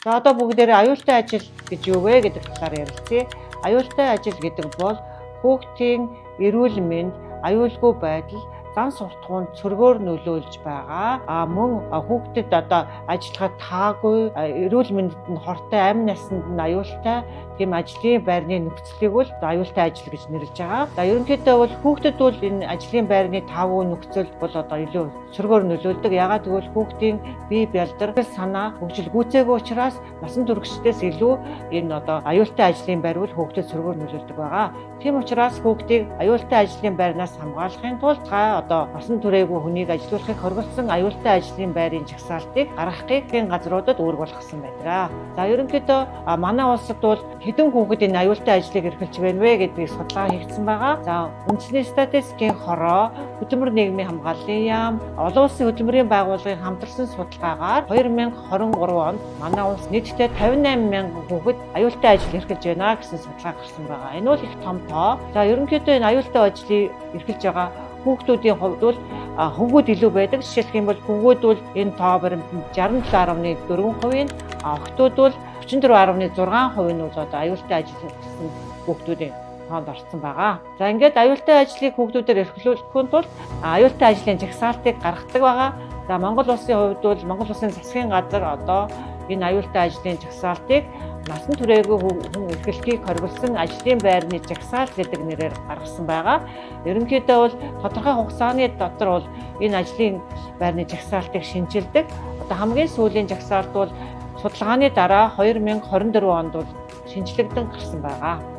За одоо бүгдээрээ аюултай ажил гэж юу вэ гэдэг талаар ярилцъя. Аюултай ажил гэдэг бол хүүхдийн эрүүл мэнд, аюулгүй байдал, зан суртахуунд цөргөөр нөлөөлж байгаа. Мөн хүүхдэд одоо ажиллахад таагүй, эрүүл мэндэд нь хортой, амь насанд нь аюултай тийм ажлын байрны нөхцөлийг бол аюултай ажил гэж нэрлэж байгаа. За ерөнхийдөө бол хүүхдэд бол энэ ажлын байрны тавуу нөхцөл бол одоо илүү цөргөөр нөлөөлдөг. Ягаад гэвэл хүүхдийн бие бэлдэр, санаа, хөгжил гүйцээгүй учраас насан туршидээс илүү энэ одоо аюултай ажлын байр бол хүүхдэд цөргөөр нөлөөлдөг байгаа. Тийм учраас хүүхдийг аюултай ажлын байрнаас хамгаалахын тулд одоо насан туршаагүй хүнийг ажилуулахыг хоригдсон аюултай ажлын байрын жагсаалтыг гаргахыг хэн газруудад үүрэг болгосон байдаг. За ерөнхийдөө манай улсад бол хэдэн хүүхэд энэ аюултай ажлыг эрхэлж байна вэ гэдгийг судалгаа хийгдсэн байгаа. За үндэсний статистикийн хороо, хөдөлмөр нийгмийн хамгааллын яам, олон улсын хөдөлмөрийн байгууллагын хамтарсан судалгаагаар 2023 онд манай улс нийтдээ 58 мянган хүүхэд аюултай ажил эрхэлж байна гэсэн судалгаа гарсан байгаа. Энэ бол их том тоо. За ерөнхийдөө энэ аюултай ажлыг эрхэлж байгаа хүүхдүүдийн хувьд бол хөвгүүд илүү байдаг. Жишээлх юм бол хөвгүүд бол энэ тоо баримт 67.4%, охтууд бол 34.6% нь бол одоо аюултай ажил гэсэн хүүхдүүдийн тоонд орсон байгаа. За ингээд аюултай ажлыг хүүхдүүдээр эрхлүүлэхийн тулд аюултай ажлын жагсаалтыг гаргадаг байгаа. За Монгол улсын хувьд бол Монгол улсын засгийн газар одоо энэ аюултай ажлын жагсаалтыг насан туршаагүй хүн эрхлэлтийг хоригдсон ажлын байрны жагсаалт гэдэг нэрээр гаргасан байгаа. Ерөнхийдөө бол тодорхой хугацааны дотор бол энэ ажлын байрны жагсаалтыг шинжилдэг. Одоо хамгийн сүүлийн жагсаалт бол судалгааны дараа 2024 онд бол шинжлэгдэн гарсан байгаа.